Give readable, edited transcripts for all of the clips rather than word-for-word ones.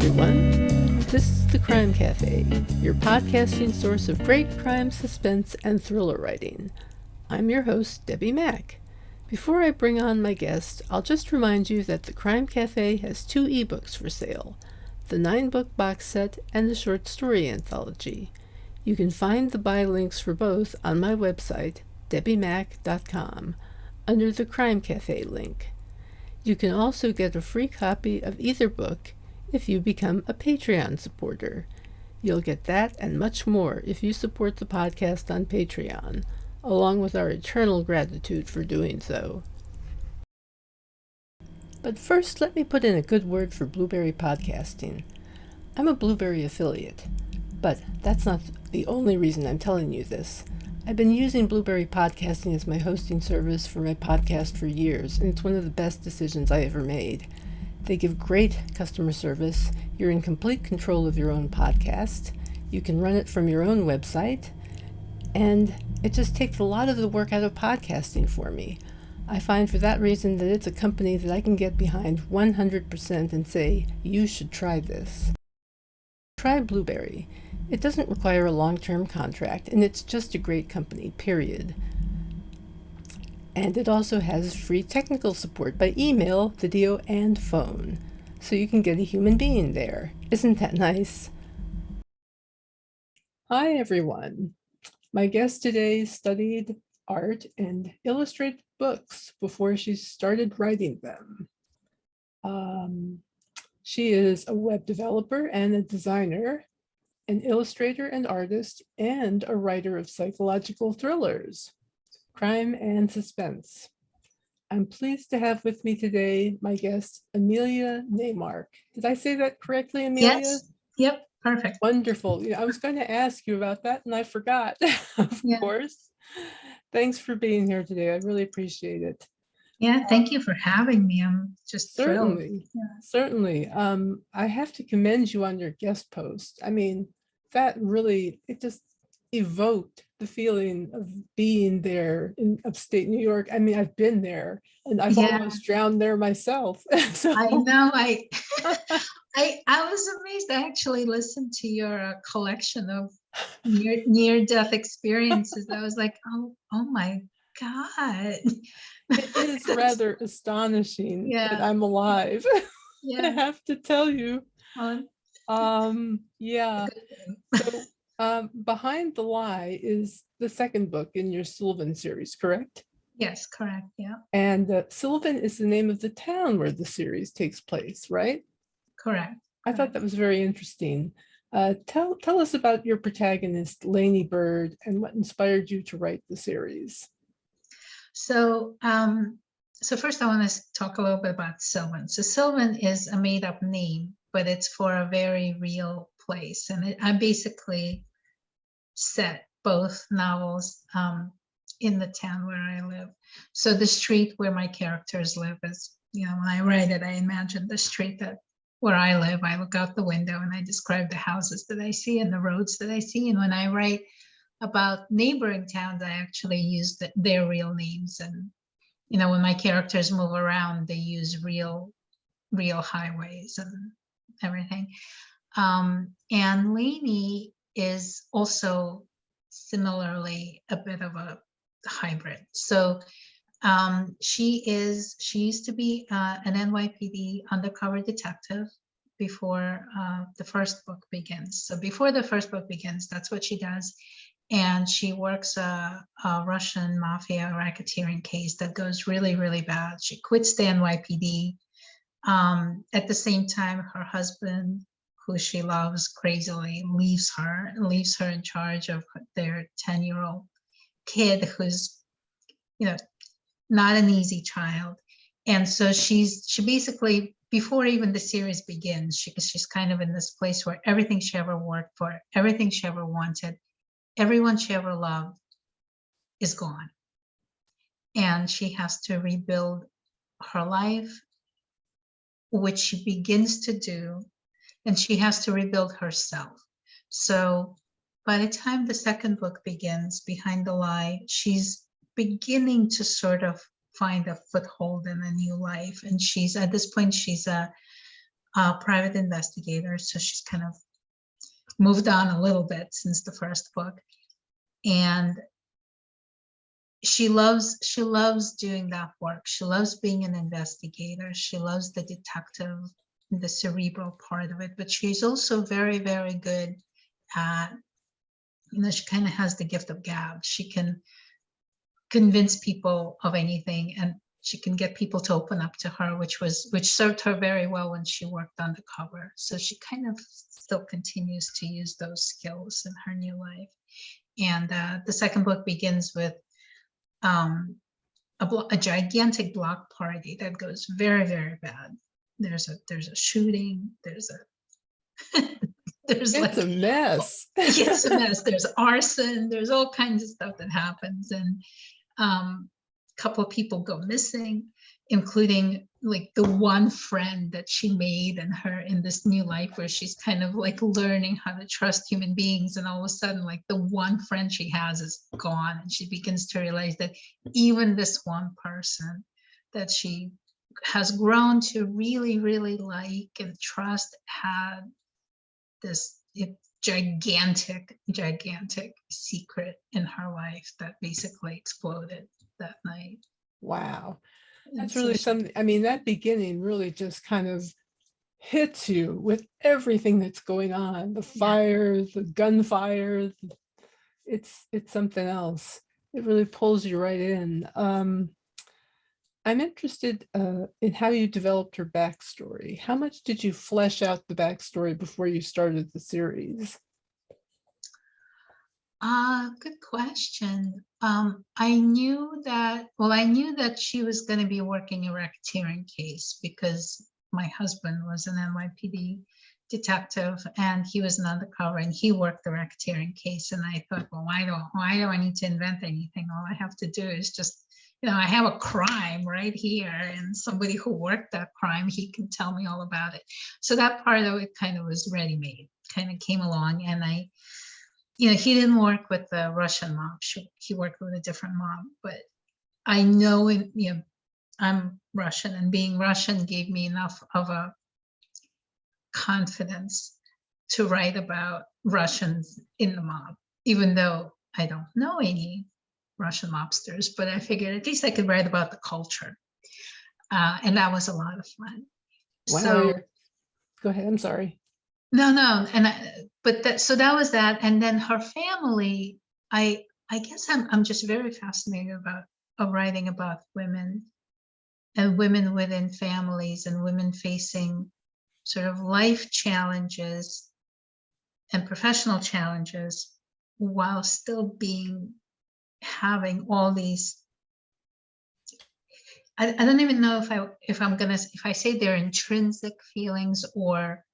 everyone. This is The Crime Cafe, your podcasting source of great crime, suspense, and thriller writing. I'm your host, Debbi Mack. Before I bring on my guest, I'll just remind you that The Crime Cafe has 2 ebooks for sale, the 9-book box set and the short story anthology. You can find the buy links for both on my website, debbimack.com, under the Crime Cafe link. You can also get a free copy of either book if you become a Patreon supporter. You'll get that and much more if you support the podcast on Patreon, along with our eternal gratitude for doing so. But first, let me put in a good word for Blueberry Podcasting. I'm a Blueberry affiliate, but that's not the only reason I'm telling you this. I've been using Blueberry Podcasting as my hosting service for my podcast for years, and it's one of the best decisions I ever made. They give great customer service. You're in complete control of your own podcast. You can run it from your own website, and it just takes a lot of the work out of podcasting for me. I find for that reason that it's a company that I can get behind 100% and say, you should try this. Try Blueberry. It doesn't require a long-term contract, and it's just a great company, period. And it also has free technical support by email, video, and phone, so you can get a human being there. Isn't that nice? Hi, everyone. My guest today studied art and illustrated books before she started writing them. She is a web developer and a designer, an illustrator and artist, and a writer of psychological thrillers, crime and suspense. I'm pleased to have with me today my guest, Emilya Naymark. Did I say that correctly, Emilya? Yes. Yep. Perfect. Wonderful. Yeah, I was going to ask you about that and I forgot, of course. Thanks for being here today. I really appreciate it. Yeah, thank you for having me. I'm just thrilled. Certainly. I have to commend you on your guest post. I mean, that really, it just evoked the feeling of being there in upstate New York. I mean, I've been there and I've almost drowned there myself. So. I know. I was amazed. I actually listened to your collection of near-death experiences. I was like, oh my God. It is rather astonishing that I'm alive. I have to tell you. So Behind the Lie is the second book in your Sylvan series, correct? Yes, correct. Yeah. And Sylvan is the name of the town where the series takes place, right? Correct. I thought that was very interesting. Tell us about your protagonist, Lainey Bird, and what inspired you to write the series. So first I want to talk a little bit about Sylvan. So Sylvan is a made-up name, but it's for a very real place. And I basically set both novels in the town where I live. So the street where my characters live is, when I write it, I imagine the street where I live. I look out the window and I describe the houses that I see and the roads that I see. And when I write about neighboring towns, I actually use their real names. And, when my characters move around, they use real highways and everything. And Lainey is also similarly a bit of a hybrid. So she used to be an NYPD undercover detective before the first book begins. So before the first book begins, that's what she does. And she works a Russian mafia racketeering case that goes really, really bad. She quits the NYPD. At the same time, her husband, who she loves crazily, leaves her in charge of their 10-year-old kid, who's, not an easy child. And so she basically, before even the series begins, she's kind of in this place where everything she ever worked for, everything she ever wanted, everyone she ever loved is gone. And she has to rebuild her life, which she begins to do, and she has to rebuild herself. So by the time the second book begins, Behind the Lie, she's beginning to sort of find a foothold in a new life. And at this point, she's a private investigator. So she's kind of moved on a little bit since the first book. And she loves doing that work. She loves being an investigator. She loves the detective, the cerebral part of it, but she's also very, very good at, she kind of has the gift of gab. She can convince people of anything, and she can get people to open up to her, which served her very well when she worked undercover. So she kind of still continues to use those skills in her new life. And the second book begins with a gigantic block party that goes very, very bad. There's a shooting. There's It's a mess. Yes, a mess. There's arson. There's all kinds of stuff that happens, and a couple of people go missing, including like the one friend that she made in this new life, where she's kind of like learning how to trust human beings, and all of a sudden, like, the one friend she has is gone, and she begins to realize that even this one person that she has grown to really, really like and trust had this gigantic secret in her life that basically exploded that night. Wow. That's really something. I mean, that beginning really just kind of hits you with everything that's going on, the fire, the gunfire. It's something else. It really pulls you right in. I'm interested in how you developed her backstory. How much did you flesh out the backstory before you started the series? Good question. I knew that she was going to be working a racketeering case because my husband was an NYPD detective and he was an undercover and he worked the racketeering case. And I thought, well, why do I need to invent anything? All I have to do is just, I have a crime right here, and somebody who worked that crime, he can tell me all about it. So that part of it kind of was ready-made, kind of came along. And he didn't work with the Russian mob. He worked with a different mob, but I know I'm Russian, and being Russian gave me enough of a confidence to write about Russians in the mob, even though I don't know any Russian mobsters, but I figured at least I could write about the culture. And that was a lot of fun. Wow. So go ahead. I'm sorry. No. So that was that. And then her family, I guess I'm just very fascinated about writing about women and women within families and women facing sort of life challenges and professional challenges while still having all these, I don't even know if I say they're intrinsic feelings or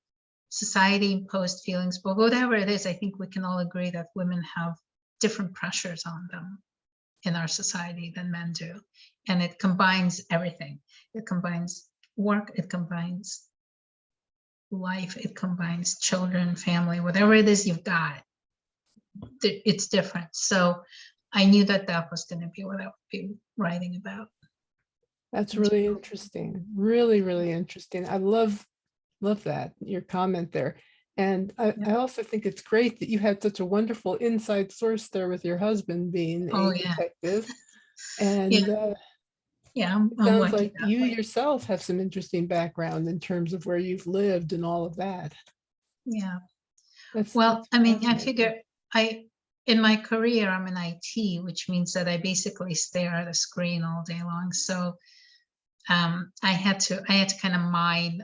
society imposed feelings, but whatever it is, I think we can all agree that women have different pressures on them in our society than men do. And it combines everything. It combines work, it combines life, it combines children, family, whatever it is you've got, it's different. So I knew that was going to be what I would be writing about. That's really interesting. Really, really interesting. I love that, your comment there. And I also think it's great that you had such a wonderful inside source there with your husband being a detective. And it sounds like you yourself have some interesting background in terms of where you've lived and all of that. Yeah. That's I mean, I figure in my career, I'm in IT, which means that I basically stare at a screen all day long. So I had to kind of mine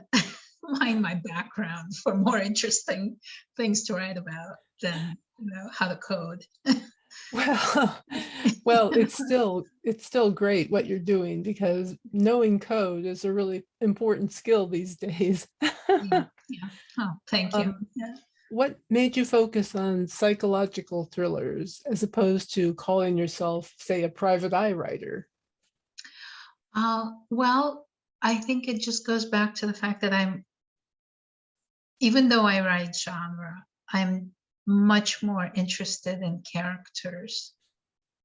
my background for more interesting things to write about than how to code. Well, it's still great what you're doing, because knowing code is a really important skill these days. Yeah. Oh, thank you. What made you focus on psychological thrillers as opposed to calling yourself, say, a private eye writer? Well, I think it just goes back to the fact that even though I write genre, I'm much more interested in characters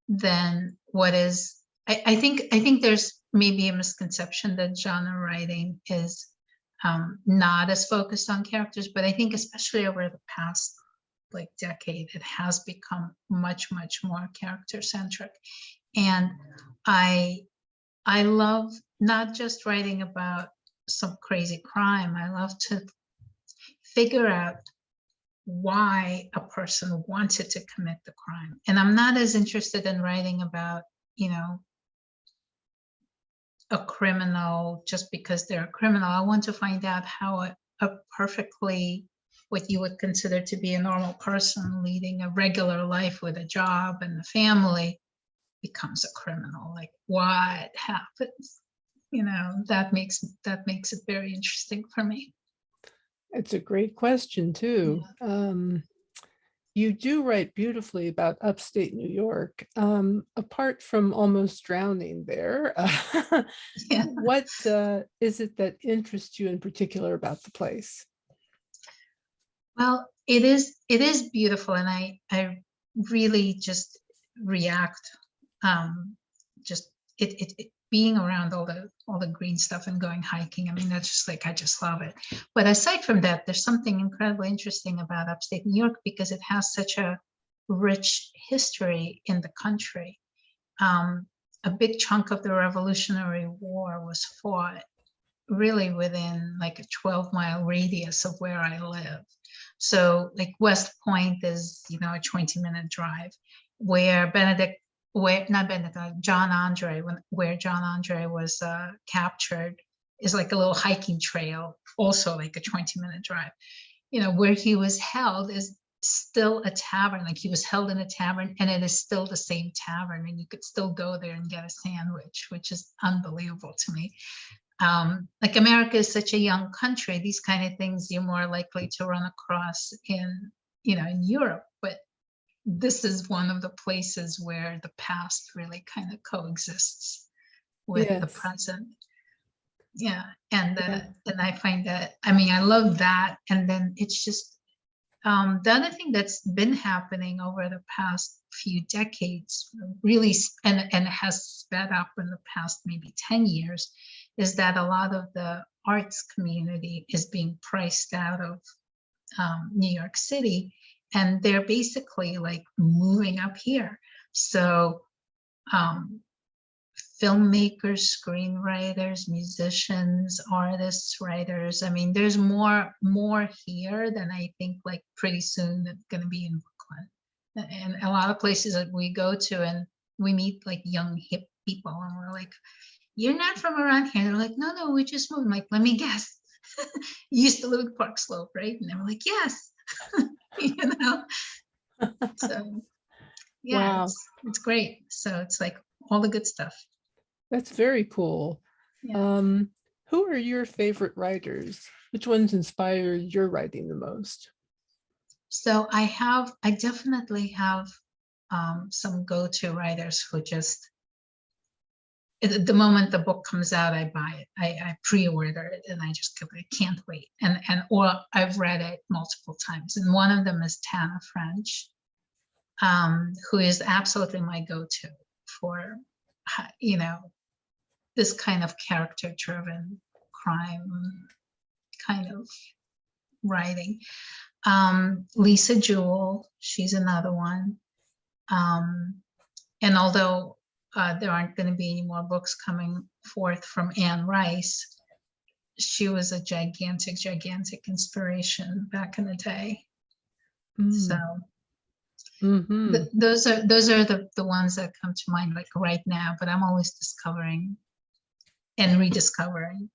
than what is. I think there's maybe a misconception that genre writing is not as focused on characters, but I think especially over the past like decade, it has become much, much more character centric. And I love not just writing about some crazy crime. I love to figure out why a person wanted to commit the crime. And I'm not as interested in writing about, you know, a criminal just because they're a criminal. I want to find out how a perfectly what you would consider to be a normal person leading a regular life with a job and a family becomes a criminal. Like what happens? You know, that makes it very interesting for me. It's a great question too. You do write beautifully about upstate New York. Apart from almost drowning there, Yeah. what is it that interests you in particular about the place? Well, it is beautiful, and I really just react, just it being around all the green stuff and going hiking. I mean, that's just like I just love it. But aside from that, there's something incredibly interesting about upstate New York because it has such a rich history in the country. A big chunk of the Revolutionary War was fought really within like a 12-mile radius of where I live. So like West Point is, you know, a 20-minute drive where John Andre, where John Andre was captured is like a little hiking trail, also like a 20-minute drive. You know, where he was held is still a tavern. Like he was held in a tavern and it is still the same tavern and you could still go there and get a sandwich, which is unbelievable to me. Like America is such a young country, these kind of things you're more likely to run across in, you know, in Europe, but this is one of the places where the past really kind of coexists with the Yes. present. Yeah. And Yeah. and I find that, I mean, I love that. And then it's just the other thing that's been happening over the past few decades, really, and has sped up in the past maybe 10 years, is that a lot of the arts community is being priced out of New York City, and they're basically like moving up here. So filmmakers, screenwriters, musicians, artists, writers. I mean, there's more here than I think like pretty soon that's going to be in Brooklyn. And a lot of places that we go to and we meet like young hip people and we're like, you're not from around here. They're like, no, we just moved. I'm like, let me guess. You used to live in Park Slope, right? And they were like, yes. You know? So yeah, Wow, it's great. So it's like all the good stuff. that's very cool. Yeah. Who are your favorite writers? Which ones inspire your writing the most? So I definitely have some go-to writers who just, at the moment the book comes out, I buy it. I pre-order it and I just I can't wait. Or I've read it multiple times. And one of them is Tana French, who is absolutely my go-to for, you know, this kind of character-driven crime kind of writing. Lisa Jewell, she's another one. And although there aren't going to be any more books coming forth from Anne Rice, she was a gigantic, gigantic inspiration back in the day. So those are the ones that come to mind like right now, but I'm always discovering and rediscovering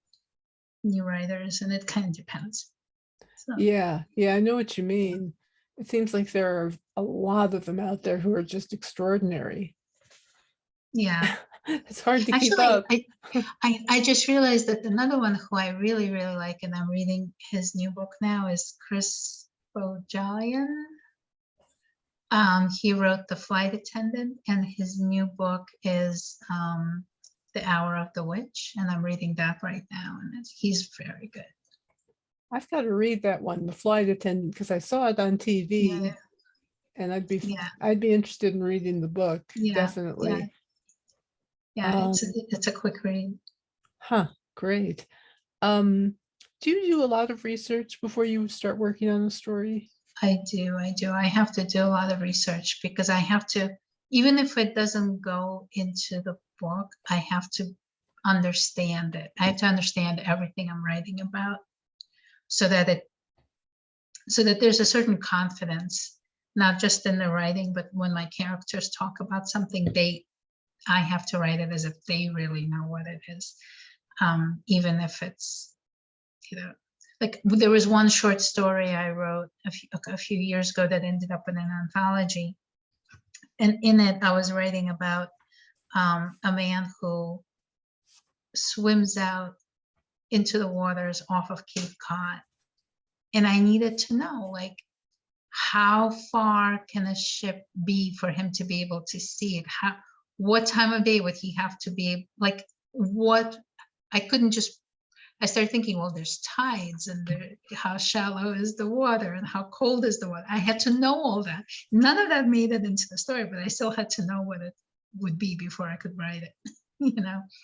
new writers, and it kind of depends. So. Yeah, I know what you mean. It seems like there are a lot of them out there who are just extraordinary. Yeah. It's hard to keep Actually, up. I just realized that another one who I really, really like, and I'm reading his new book now, is Chris Bojalian. He wrote The Flight Attendant, and his new book is The Hour of the Witch, and I'm reading that right now, and he's very good. I've got to read that one, The Flight Attendant, because I saw it on TV, Yeah. and I'd be interested in reading the book, definitely. Yeah, it's a quick read. Great. Do you do a lot of research before you start working on a story? I do. I have to do a lot of research because I have to, even if it doesn't go into the book, I have to understand it. I have to understand everything I'm writing about so that there's a certain confidence, not just in the writing, but when my characters talk about something, I have to write it as if they really know what it is. Even if it's, like there was one short story I wrote a few years ago that ended up in an anthology. And in it, I was writing about a man who swims out into the waters off of Cape Cod. And I needed to know, like, how far can a ship be for him to be able to see it? What time of day would he have to be, like, what? I couldn't just, I started thinking, well, there's tides and how shallow is the water and how cold is the water. I had to know all that. None of that made it into the story, but I still had to know what it would be before I could write it,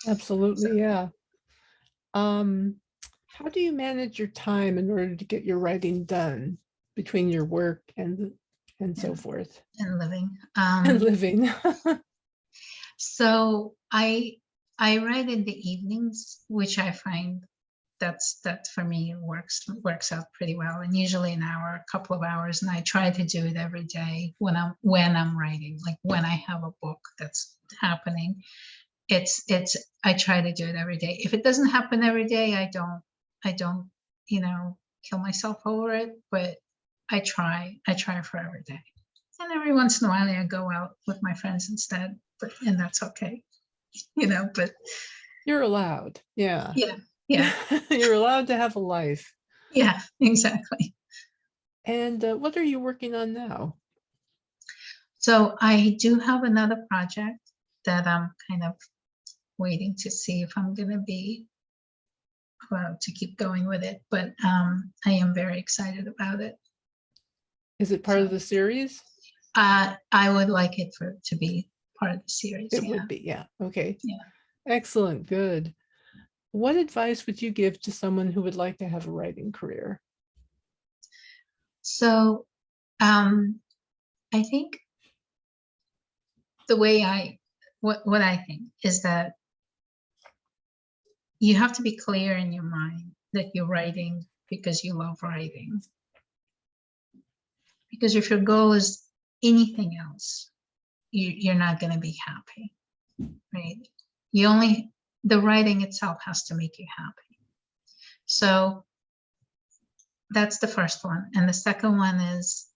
Absolutely, So, yeah. How do you manage your time in order to get your writing done between your work and so forth and living. and living? So I write in the evenings, which I find that for me works out pretty well, and usually an hour, a couple of hours, and I try to do it every day when I'm writing, like when I have a book that's happening. It's I try to do it every day. If it doesn't happen every day, I don't kill myself over it, but I try for every day. And every once in a while I go out with my friends instead, and that's okay. But You're allowed. Yeah. yeah, You're allowed to have a life. yeah, exactly. And what are you working on now? So I do have another project that I'm kind of waiting to see if I'm going to be to keep going with it, but I am very excited about it. Is it part of the series? I would like it to be part of the series. It would be, yeah. Okay. Yeah. Excellent. Good. What advice would you give to someone who would like to have a writing career? So I think the way what I think is that you have to be clear in your mind that you're writing because you love writing. Because if your goal is anything else, you're not going to be happy, right? The writing itself has to make you happy. So that's the first one. And the second one is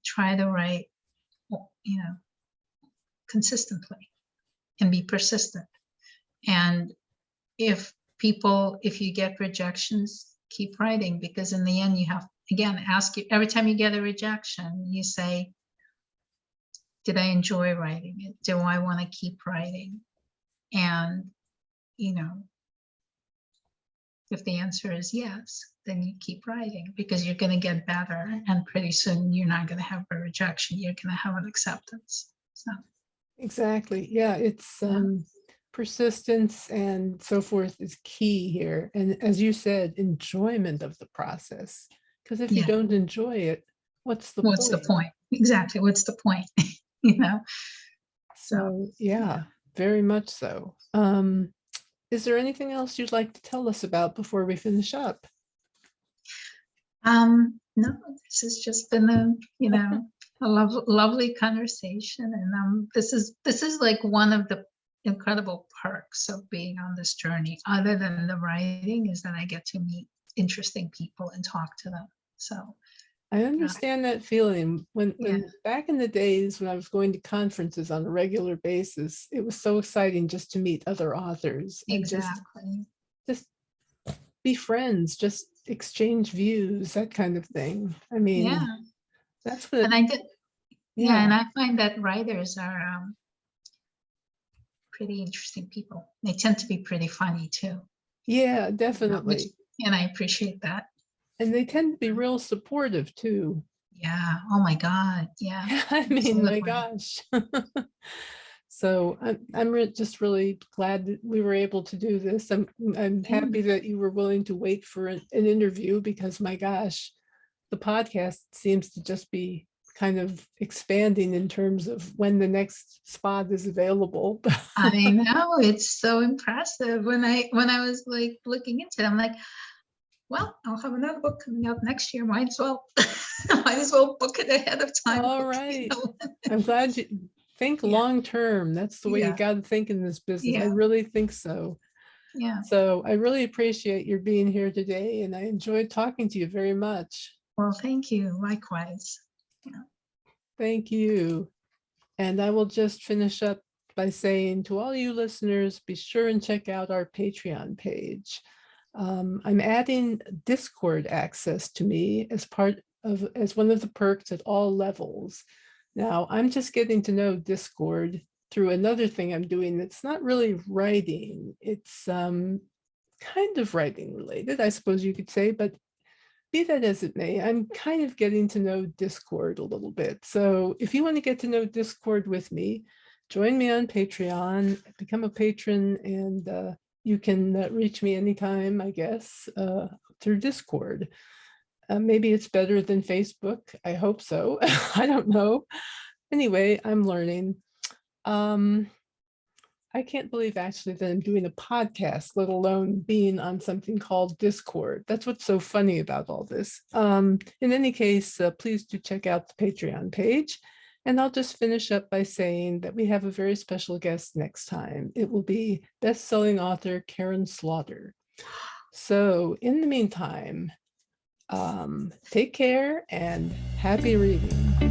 try to write, consistently and be persistent. And if you get rejections, keep writing, because in the end you have, again, ask you every time you get a rejection, you say, did I enjoy writing it? Do I want to keep writing? And if the answer is yes, then you keep writing, because you're going to get better, and pretty soon you're not going to have a rejection, you're going to have an acceptance. So Exactly. Yeah, it's persistence and so forth is key here. And as you said, enjoyment of the process. Because if you don't enjoy it, what's the point? Exactly. What's the point? So yeah, very much so. Is there anything else you'd like to tell us about before we finish up? No, this has just been a lovely conversation, and this is like one of the incredible perks of being on this journey, other than the writing, is that I get to meet interesting people and talk to them. So I understand that feeling. When back in the days when I was going to conferences on a regular basis, it was so exciting just to meet other authors and just be friends, just exchange views, that kind of thing. I mean, that's what. And I did. Yeah, and I find that writers are pretty interesting people. They tend to be pretty funny too. Yeah, definitely. And I appreciate that. And they tend to be real supportive too. Yeah. Oh my God. Yeah. I mean, my gosh. So I'm just really glad that we were able to do this. I'm happy that you were willing to wait for an interview, because my gosh, the podcast seems to just be kind of expanding in terms of when the next spot is available. I know, it's so impressive. When I was like looking into it, I'm like, well, I'll have another book coming out next year. Might as well book it ahead of time. All right. I'm glad you think Yeah. long term. That's the way you Yeah. got to think in this business. I Yeah. really think so. Yeah. So I really appreciate your being here today, and I enjoyed talking to you very much. Well, thank you. Likewise. Yeah. Thank you. And I will just finish up by saying to all you listeners, be sure and check out our Patreon page. I'm adding Discord access to me as one of the perks at all levels. Now, I'm just getting to know Discord through another thing I'm doing that's not really writing. It's kind of writing related, I suppose you could say, but be that as it may, I'm kind of getting to know Discord a little bit. So if you want to get to know Discord with me, join me on Patreon, become a patron, and you can reach me anytime, I guess, through Discord. Maybe it's better than Facebook. I hope so. I don't know. Anyway, I'm learning. I can't believe actually that I'm doing a podcast, let alone being on something called Discord. That's what's so funny about all this. In any case, please do check out the Patreon page. And I'll just finish up by saying that we have a very special guest next time. It will be best-selling author Karen Slaughter. So in the meantime, take care and happy reading.